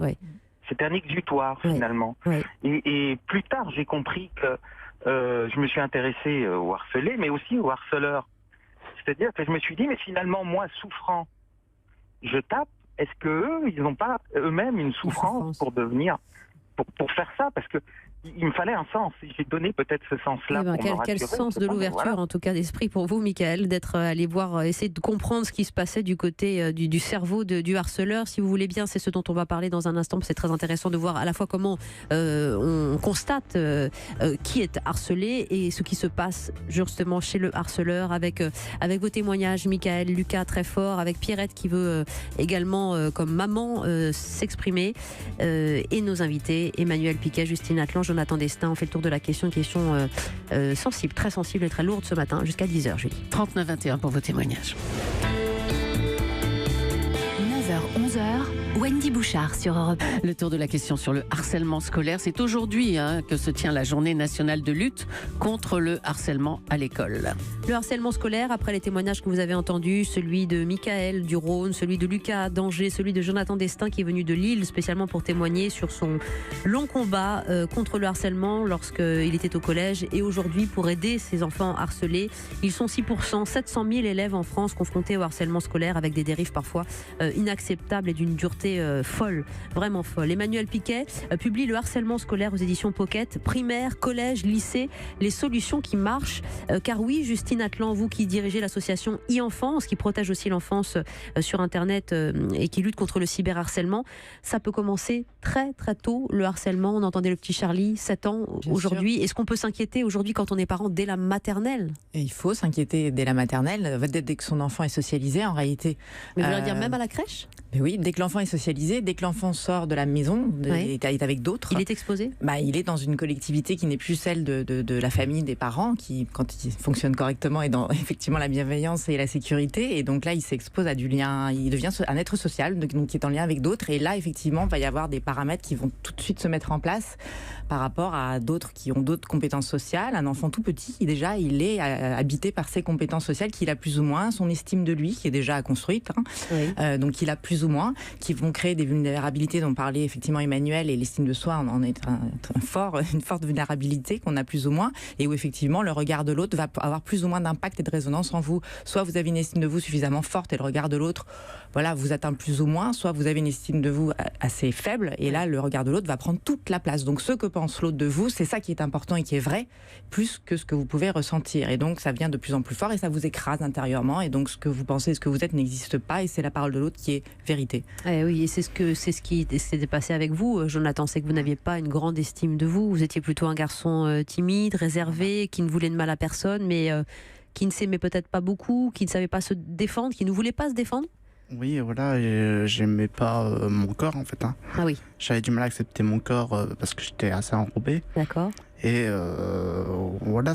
C'était un exutoire, finalement. Oui. Et plus tard, j'ai compris que je me suis intéressé aux harcelés, mais aussi aux harceleurs. C'est-à-dire que je me suis dit, mais finalement, moi, souffrant, je tape, est-ce qu'eux, ils n'ont pas eux-mêmes une souffrance pour devenir, pour faire ça ? Parce que il me fallait un sens. J'ai donné peut-être ce sens-là. Quel sens de l'ouverture, en tout cas d'esprit pour vous, Michael, d'être allé voir, essayer de comprendre ce qui se passait du côté du cerveau du harceleur. Si vous voulez bien, c'est ce dont on va parler dans un instant. C'est très intéressant de voir à la fois comment on constate qui est harcelé et ce qui se passe justement chez le harceleur avec vos témoignages, Michael, Lucas, très fort, avec Pierrette qui veut également, comme maman, s'exprimer et nos invités, Emmanuel Piquet, Justine Atlan, Jonathan Destin. On fait le tour de la question sensible, très sensible et très lourde ce matin, jusqu'à 10h, Julie. 3921 pour vos témoignages. 9h, 11h, Wendy Bouchard sur Europe 1. Le tour de la question sur le harcèlement scolaire, c'est aujourd'hui que se tient la journée nationale de lutte contre le harcèlement à l'école. Le harcèlement scolaire, après les témoignages que vous avez entendus, celui de Michael du Rhône, celui de Lucas d'Angers, celui de Jonathan Destin qui est venu de Lille spécialement pour témoigner sur son long combat contre le harcèlement lorsqu'il était au collège et aujourd'hui pour aider ces enfants harcelés. Ils sont 6%, 700 000 élèves en France confrontés au harcèlement scolaire avec des dérives parfois inacceptables et d'une dureté folle, vraiment folle. Emmanuel Piquet publie Le harcèlement scolaire aux éditions Pocket, primaire, collège, lycée, les solutions qui marchent. Car oui, Justine Atlan, vous qui dirigez l'association e-enfance, qui protège aussi l'enfance sur Internet et qui lutte contre le cyberharcèlement, ça peut commencer très très tôt, le harcèlement. On entendait le petit Charlie, 7 ans aujourd'hui. Est-ce qu'on peut s'inquiéter aujourd'hui quand on est parent dès la maternelle? Et il faut s'inquiéter dès la maternelle, dès que son enfant est socialisé en réalité. Mais vous voulez dire même à la crèche? Mais oui, dès que l'enfant est socialisé, dès que l'enfant sort de la maison, est avec d'autres. Il est exposé? Il est dans une collectivité qui n'est plus celle de la famille, des parents, qui, quand ils fonctionnent correctement, est dans effectivement la bienveillance et la sécurité. Et donc là, il s'expose à du lien, il devient un être social, donc qui est en lien avec d'autres. Et là, effectivement, il va y avoir des paramètres qui vont tout de suite se mettre en place par rapport à d'autres qui ont d'autres compétences sociales. Un enfant tout petit, déjà, il est habité par ses compétences sociales qu'il a plus ou moins, son estime de lui qui est déjà construite, donc il a plus ou moins, qui vont créer des vulnérabilités dont parlait effectivement Emmanuel, et l'estime de soi en est une forte vulnérabilité qu'on a plus ou moins, et où effectivement le regard de l'autre va avoir plus ou moins d'impact et de résonance en vous. Soit vous avez une estime de vous suffisamment forte et le regard de l'autre vous atteint plus ou moins, soit vous avez une estime de vous assez faible et là le regard de l'autre va prendre toute la place. Donc ce que pense l'autre de vous, c'est ça qui est important et qui est vrai, plus que ce que vous pouvez ressentir, et donc ça vient de plus en plus fort et ça vous écrase intérieurement, et donc ce que vous pensez, ce que vous êtes n'existe pas, et c'est la parole de l'autre qui est vérité. Oui, et c'est ce qui s'était passé avec vous, Jonathan, c'est que vous n'aviez pas une grande estime de vous, vous étiez plutôt un garçon timide, réservé, qui ne voulait de mal à personne, mais qui ne s'aimait peut-être pas beaucoup, qui ne savait pas se défendre, qui ne voulait pas se défendre. Oui, voilà, j'aimais pas mon corps en fait. Ah oui. J'avais du mal à accepter mon corps parce que j'étais assez enrobé. D'accord. Et voilà,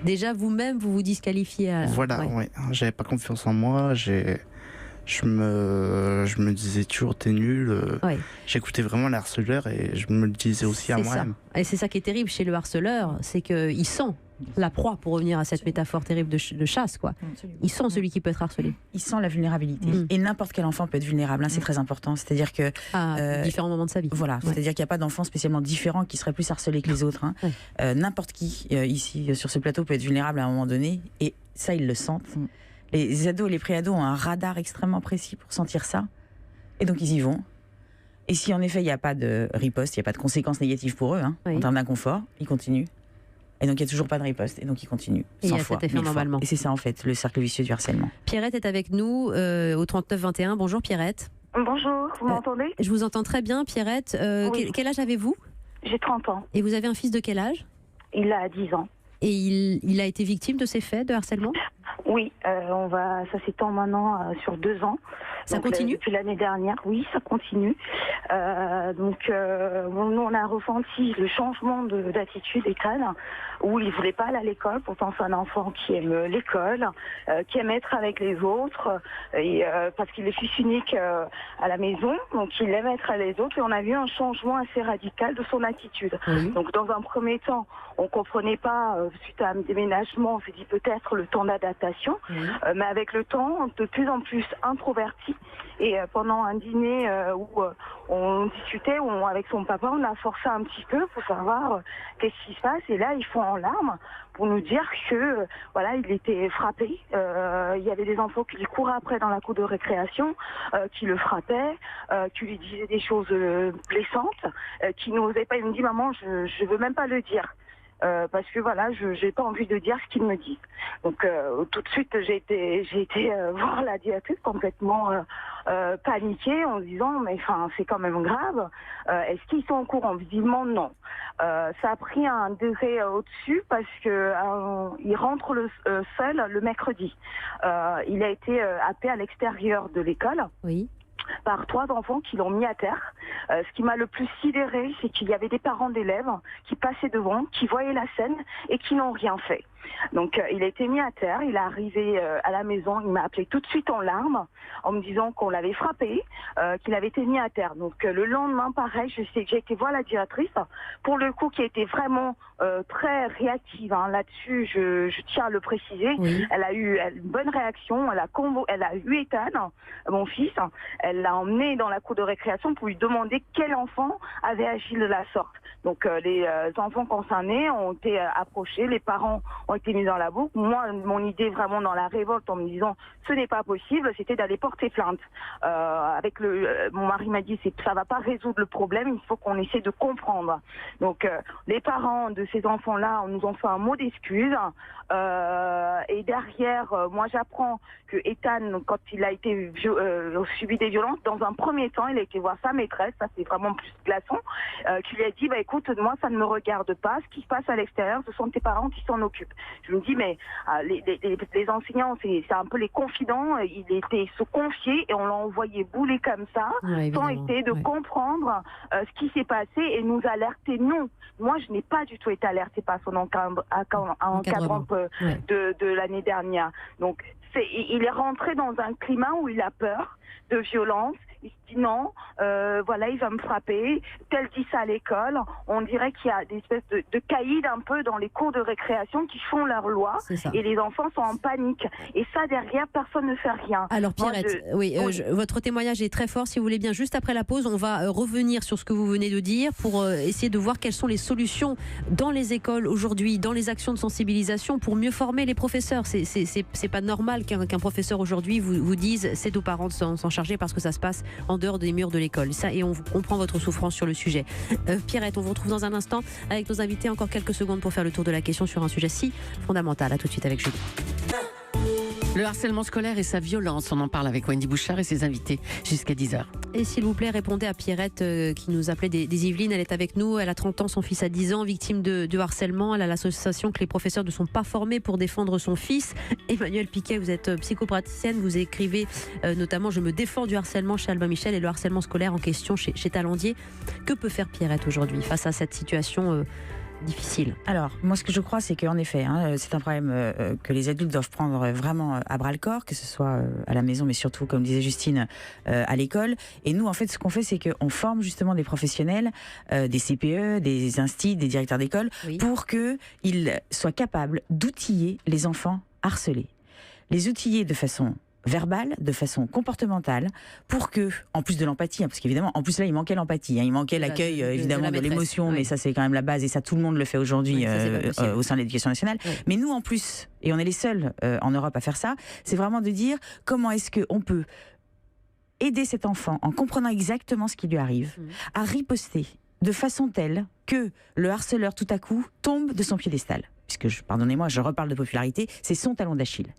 Déjà vous-même, vous vous disqualifiez. Voilà, ouais. J'avais pas confiance en moi, je me disais toujours t'es nul. J'écoutais vraiment les harceleurs et je me le disais aussi à moi-même. Et c'est ça qui est terrible chez le harceleur, c'est qu'il sent la proie, pour revenir à cette métaphore terrible de chasse, quoi. Il sent celui qui peut être harcelé. Il sent la vulnérabilité. Et n'importe quel enfant peut être vulnérable, c'est très important. C'est-à-dire que différents moments de sa vie. Voilà, c'est-à-dire qu'il n'y a pas d'enfant spécialement différent qui serait plus harcelé que les autres. N'importe qui ici sur ce plateau peut être vulnérable à un moment donné, et ça ils le sentent. Les ados et les pré-ados ont un radar extrêmement précis pour sentir ça, et donc ils y vont. Et si en effet il n'y a pas de riposte, il n'y a pas de conséquences négatives pour eux, en termes d'inconfort, ils continuent. Et donc il n'y a toujours pas de riposte, et donc ils continuent. Et 100 fois, 1000 fois. Et c'est ça en fait, le cercle vicieux du harcèlement. Pierrette est avec nous au 3921. Bonjour Pierrette. Bonjour, vous m'entendez? Je vous entends très bien Pierrette. Oui. Quel âge avez-vous? J'ai 30 ans. Et vous avez un fils de quel âge? Il a 10 ans. Et il a été victime de ces faits de harcèlement? Oui, ça s'étend maintenant sur 2 ans. Ça continue? Depuis l'année dernière, oui, ça continue. Nous, on a ressenti le changement d'attitude et calme, où il ne voulait pas aller à l'école. Pourtant, c'est un enfant qui aime l'école, qui aime être avec les autres, parce qu'il est fils unique à la maison, donc il aime être avec les autres. Et on a vu un changement assez radical de son attitude. Donc, dans un premier temps, on ne comprenait pas, suite à un déménagement, on s'est dit peut-être le temps d'adaptation, mais avec le temps, de plus en plus introverti. Et pendant un dîner où on discutait, avec son papa, on a forcé un petit peu pour savoir qu'est-ce qui se passe. Et là, ils font en larmes pour nous dire que il était frappé. Il y avait des enfants qui lui couraient après dans la cour de récréation, qui le frappaient, qui lui disaient des choses blessantes, qui n'osaient pas. Il me dit maman, je veux même pas le dire. Parce que j'ai pas envie de dire ce qu'il me dit. Donc tout de suite j'ai été voir la directrice complètement paniquée en se disant mais c'est quand même grave. Est-ce qu'ils sont au courant? Visiblement non. Ça a pris un degré au-dessus parce que il rentre seul le mercredi. Il a été happé à l'extérieur de l'école. Oui. Par 3 enfants qui l'ont mis à terre. Ce qui m'a le plus sidéré, c'est qu'il y avait des parents d'élèves qui passaient devant, qui voyaient la scène et qui n'ont rien fait. Donc il a été mis à terre, il est arrivé à la maison, il m'a appelé tout de suite en larmes en me disant qu'on l'avait frappé, qu'il avait été mis à terre. Donc le lendemain, pareil, j'ai été voir la directrice, pour le coup qui a été vraiment très réactive là-dessus, je tiens à le préciser. Oui. Elle a eu une bonne réaction, elle a eu Ethan, mon fils, elle l'a emmené dans la cour de récréation pour lui demander quel enfant avait agi de la sorte. Donc les enfants concernés ont été approchés, les parents ont été mis dans la boucle. Moi, mon idée vraiment dans la révolte en me disant ce n'est pas possible, c'était d'aller porter plainte. Mon mari m'a dit ça va pas résoudre le problème, il faut qu'on essaie de comprendre. Donc les parents de ces enfants-là nous ont fait un mot d'excuse. Et derrière, moi j'apprends que Ethan, quand il a été subi des violences, dans un premier temps, il a été voir sa maîtresse, ça c'est vraiment plus glaçant, qui lui a dit écoute, moi ça ne me regarde pas, ce qui se passe à l'extérieur, ce sont tes parents qui s'en occupent. Je me dis mais les enseignants, c'est un peu les confidents, il était se confier et on l'a envoyé bouler comme ça, sans essayer de comprendre ce qui s'est passé et nous alerter nous. Moi je n'ai pas du tout été alertée par son encadrement de l'année dernière. Donc il est rentré dans un climat où il a peur de violence. Il se dit non, il va me frapper. Tel dit ça à l'école. On dirait qu'il y a des espèces de caïds un peu dans les cours de récréation qui font leur loi et les enfants sont en panique. Et ça, derrière, personne ne fait rien. Alors Pierrette, votre témoignage est très fort. Si vous voulez bien, juste après la pause, on va revenir sur ce que vous venez de dire pour essayer de voir quelles sont les solutions dans les écoles aujourd'hui, dans les actions de sensibilisation pour mieux former les professeurs. C'est pas normal qu'un professeur aujourd'hui vous dise c'est aux parents de s'en charger parce que ça se passe en dehors des murs de l'école. Ça, et on comprend votre souffrance sur le sujet. Pierrette, on vous retrouve dans un instant avec nos invités. Encore quelques secondes pour faire le tour de la question sur un sujet si fondamental. À tout de suite avec Julie. Le harcèlement scolaire et sa violence, on en parle avec Wendy Bouchard et ses invités jusqu'à 10h. Et s'il vous plaît, répondez à Pierrette qui nous appelait des Yvelines. Elle est avec nous, elle a 30 ans, son fils a 10 ans, victime de harcèlement. Elle a l'association que les professeurs ne sont pas formés pour défendre son fils. Emmanuel Piquet, vous êtes psychopraticienne, vous écrivez notamment « Je me défends du harcèlement » chez Albin Michel et le harcèlement scolaire en question chez Talandier. Que peut faire Pierrette aujourd'hui face à cette situation difficile? Alors, moi, ce que je crois, c'est qu'en effet, c'est un problème que les adultes doivent prendre vraiment à bras-le-corps, que ce soit à la maison, mais surtout, comme disait Justine, à l'école. Et nous, en fait, ce qu'on fait, c'est qu'on forme justement des professionnels, des CPE, des instits, des directeurs d'école, pour qu'ils soient capables d'outiller les enfants harcelés. Les outiller de façon verbale, de façon comportementale, pour que, en plus de l'empathie, parce qu'évidemment, en plus là, il manquait l'empathie, il manquait l'accueil, évidemment, de l'émotion, mais ça, c'est quand même la base, et ça, tout le monde le fait aujourd'hui au sein de l'éducation nationale. Mais nous, en plus, et on est les seuls en Europe à faire ça, c'est vraiment de dire comment est-ce qu'on peut aider cet enfant, en comprenant exactement ce qui lui arrive, à riposter de façon telle que le harceleur, tout à coup, tombe de son piédestal. Puisque, pardonnez-moi, je reparle de popularité, c'est son talon d'Achille.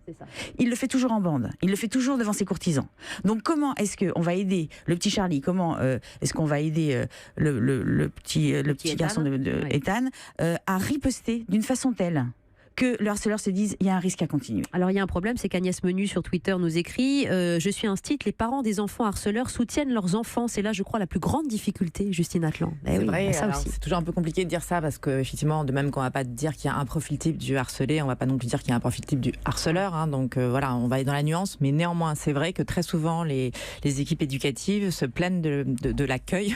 Il le fait toujours en bande, il le fait toujours devant ses courtisans. Donc comment est-ce qu'on va aider le petit Charlie, comment est-ce qu'on va aider le petit garçon de Ethan à riposter d'une façon telle que le harceleur se dise il y a un risque à continuer. Alors il y a un problème, c'est qu'Agnès Menu sur Twitter nous écrit je suis instit, les parents des enfants harceleurs soutiennent leurs enfants. C'est là, je crois, la plus grande difficulté, Justine Atlan. C'est vrai, c'est toujours un peu compliqué de dire ça parce que effectivement, de même qu'on va pas dire qu'il y a un profil type du harcelé, on va pas non plus dire qu'il y a un profil type du harceleur. Donc voilà, on va aller dans la nuance, mais néanmoins, c'est vrai que très souvent les équipes éducatives se plaignent de l'accueil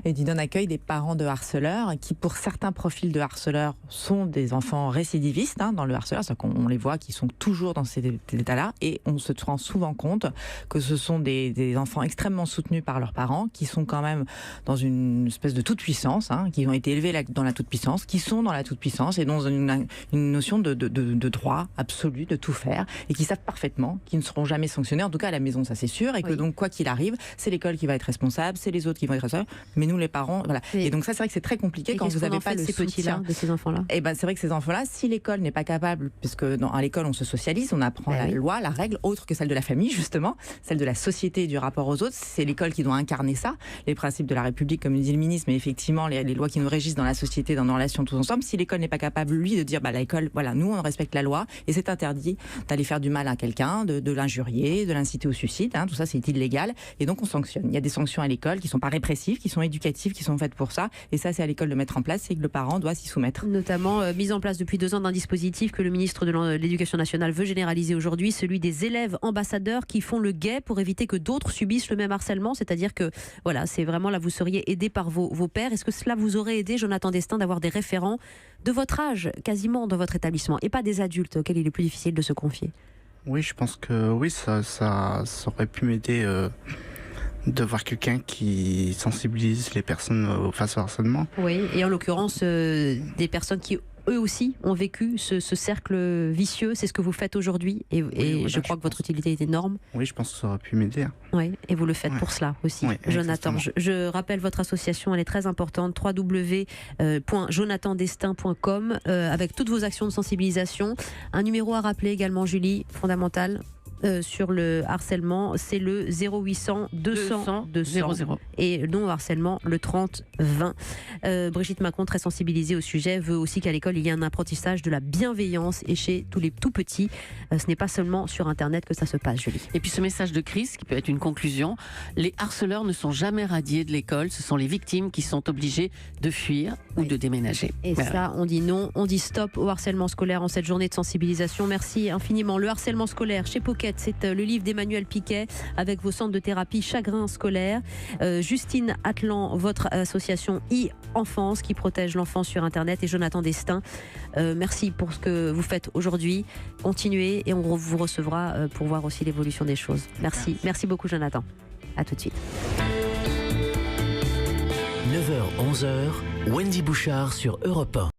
et du non-accueil des parents de harceleurs qui, pour certains profils de harceleurs, sont des enfants récidivistes dans le harceleur, c'est-à-dire qu'on les voit qui sont toujours dans cet état-là, et on se rend souvent compte que ce sont des enfants extrêmement soutenus par leurs parents, qui sont quand même dans une espèce de toute-puissance, qui ont été élevés dans la toute-puissance, qui sont dans la toute-puissance et dans une notion de droit absolu, de tout faire, et qui savent parfaitement qu'ils ne seront jamais sanctionnés, en tout cas à la maison, ça c'est sûr, et que donc quoi qu'il arrive, c'est l'école qui va être responsable, c'est les autres qui vont être responsables, mais nous les parents, voilà. Et donc ça c'est vrai que c'est très compliqué quand vous n'avez pas le soutien de ces enfants-là. Et ben c'est vrai que ces enfants-là, si l'école n'est pas capable, puisque à l'école on se socialise, on apprend la loi, la règle, autre que celle de la famille justement, celle de la société et du rapport aux autres, c'est l'école qui doit incarner ça, les principes de la République comme dit le ministre, mais effectivement les lois qui nous régissent dans la société, dans nos relations tous ensemble. Si l'école n'est pas capable, lui, de dire l'école, voilà, nous on respecte la loi et c'est interdit d'aller faire du mal à quelqu'un, de l'injurier, de l'inciter au suicide, tout ça c'est illégal et donc on sanctionne. Il y a des sanctions à l'école qui sont pas répressives, qui sont éducatives. éducatives qui sont faites pour ça. Et ça, c'est à l'école de mettre en place et que le parent doit s'y soumettre. Notamment mise en place depuis 2 ans d'un dispositif que le ministre de l'Éducation nationale veut généraliser aujourd'hui, celui des élèves ambassadeurs qui font le guet pour éviter que d'autres subissent le même harcèlement. C'est-à-dire que voilà, c'est vraiment là, vous seriez aidé par vos pairs. Est-ce que cela vous aurait aidé, Jonathan Destin, d'avoir des référents de votre âge, quasiment dans votre établissement, et pas des adultes auxquels il est plus difficile de se confier? Oui, je pense que oui, ça aurait pu m'aider de voir quelqu'un qui sensibilise les personnes face au harcèlement. Oui, et en l'occurrence, des personnes qui eux aussi ont vécu ce cercle vicieux. C'est ce que vous faites aujourd'hui et voilà, je crois que votre utilité est énorme. Oui, je pense que ça aurait pu m'aider. Oui, et vous le faites pour cela aussi, Jonathan. Je rappelle votre association, elle est très importante, www.jonathondestin.com, avec toutes vos actions de sensibilisation. Un numéro à rappeler également, Julie, fondamental. Sur le harcèlement, c'est le 0800 200 200 et non harcèlement le 30 20. Brigitte Macron, très sensibilisée au sujet, veut aussi qu'à l'école il y ait un apprentissage de la bienveillance et chez tous les tout petits. Ce n'est pas seulement sur Internet que ça se passe, Julie. Et puis ce message de Chris qui peut être une conclusion, les harceleurs ne sont jamais radiés de l'école, ce sont les victimes qui sont obligées de fuir ou de déménager. Et ça, on dit non, on dit stop au harcèlement scolaire en cette journée de sensibilisation. Merci infiniment. Le harcèlement scolaire chez Pocket, c'est le livre d'Emmanuel Piquet avec vos centres de thérapie chagrin scolaire. Justine Atlan, votre association e-enfance qui protège l'enfance sur Internet, et Jonathan Destin. Merci pour ce que vous faites aujourd'hui. Continuez et on vous recevra pour voir aussi l'évolution des choses. Merci. Merci beaucoup, Jonathan. À tout de suite. 9h-11h, Wendy Bouchard sur Europe 1.